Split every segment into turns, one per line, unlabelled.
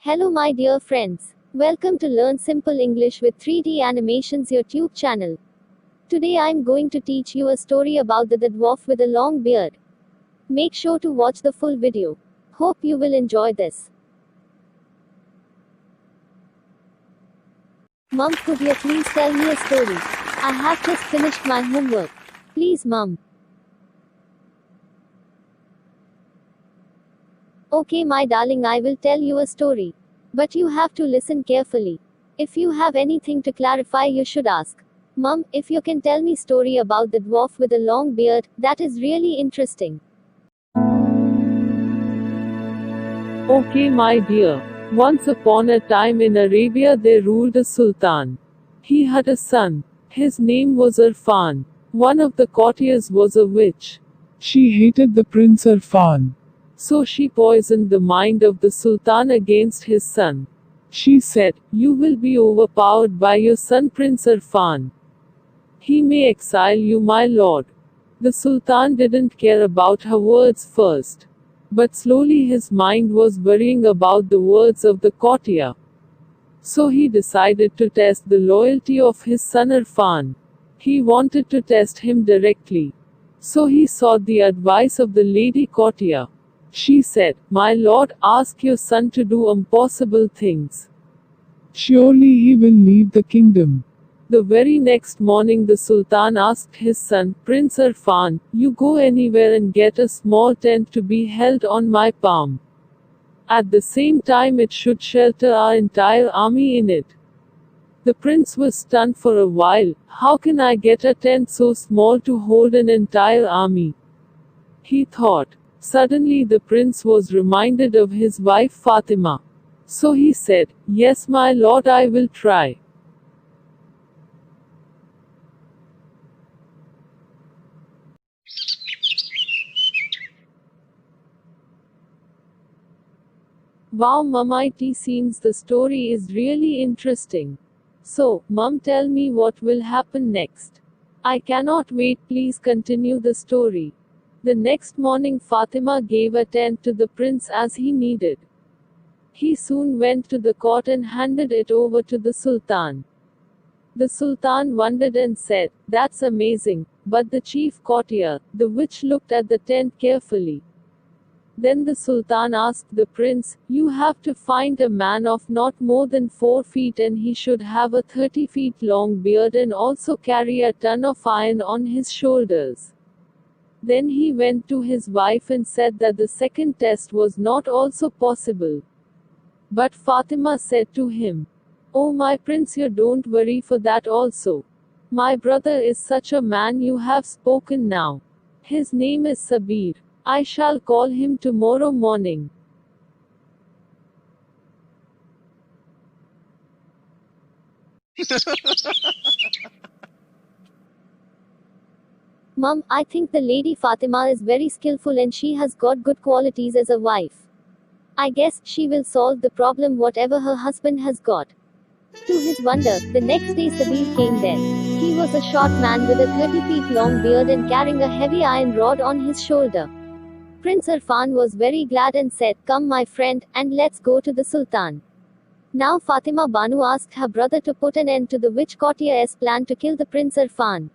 Hello my dear friends. Welcome to Learn Simple English with 3D Animations YouTube channel. Today I'm going to teach you a story about the dwarf with a long beard. Make sure to watch the full video. Hope you will enjoy this. Mom, could you please tell me a story? I have just finished my homework. Please, Mom. Okay, my darling, I will tell you a story. But you have to listen carefully. If you have anything to clarify, you should ask. Mom, if you can tell me story about the dwarf with a long beard, that is really interesting.
Okay, my dear. Once upon a time in Arabia there ruled a sultan. He had a son. His name was Irfan. One of the courtiers was a witch.
She hated the Prince Irfan.
So she poisoned the mind of the sultan against his son. She said, "You will be overpowered by your son Prince Irfan. He may exile you, my lord." The sultan didn't care about her words first. But slowly his mind was worrying about the words of the courtier. So he decided to test the loyalty of his son Irfan. He wanted to test him directly. So he sought the advice of the lady courtier. She said, "My lord, ask your son to do impossible things.
Surely he will leave the kingdom."
The very next morning the sultan asked his son, "Prince Irfan, you go anywhere and get a small tent to be held on my palm. At the same time it should shelter our entire army in it." The prince was stunned for a while. How can I get a tent so small to hold an entire army? He thought. Suddenly the prince was reminded of his wife Fatima. So he said, "Yes, my lord, I will try." Wow, Mum, it seems the story is really interesting. So, Mum, tell me what will happen next. I cannot wait, please continue the story. The next morning Fatima gave a tent to the prince as he needed. He soon went to the court and handed it over to the sultan. The sultan wondered and said, "That's amazing," but the chief courtier, the witch, looked at the tent carefully. Then the sultan asked the prince, "You have to find a man of not more than 4 feet and he should have a 30 feet long beard and also carry a ton of iron on his shoulders." Then he went to his wife and said that the second test was not also possible. But Fatima said to him, "Oh my prince, you don't worry for that also. My brother is such a man you have spoken now. His name is Sabir. I shall call him tomorrow morning."
Mom, I think the lady Fatima is very skillful and she has got good qualities as a wife. I guess she will solve the problem whatever her husband has got. To his wonder, the next day Sabir came there. He was a short man with a 30 feet long beard and carrying a heavy iron rod on his shoulder. Prince Irfan was very glad and said, "Come my friend, and let's go to the sultan." Now Fatima Banu asked her brother to put an end to the witch courtier's plan to kill the Prince Irfan.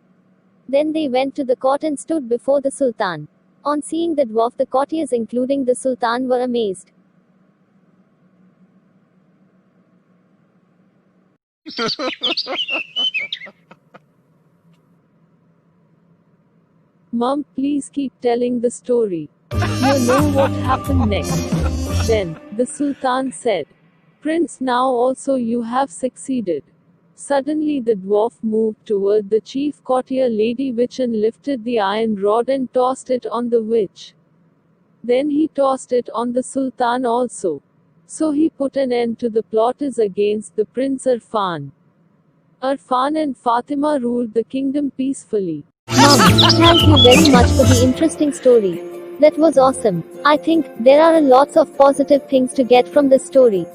Then they went to the court and stood before the sultan. On seeing the dwarf, the courtiers including the sultan were amazed.
Mum, please keep telling the story. You know what happened next. Then, the sultan said, "Prince, now also you have succeeded." Suddenly the dwarf moved toward the chief courtier lady witch and lifted the iron rod and tossed it on the witch. Then he tossed it on the sultan also. So he put an end to the plotters against the Prince Irfan. Irfan and Fatima ruled the kingdom peacefully.
Mom, thank you very much for the interesting story. That was awesome. I think there are lots of positive things to get from this story.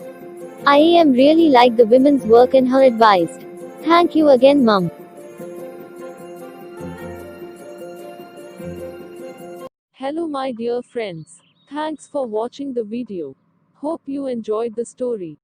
I am really like the women's work and her advice. Thank you again, Mom.
Hello my dear friends. Thanks for watching the video. Hope you enjoyed the story.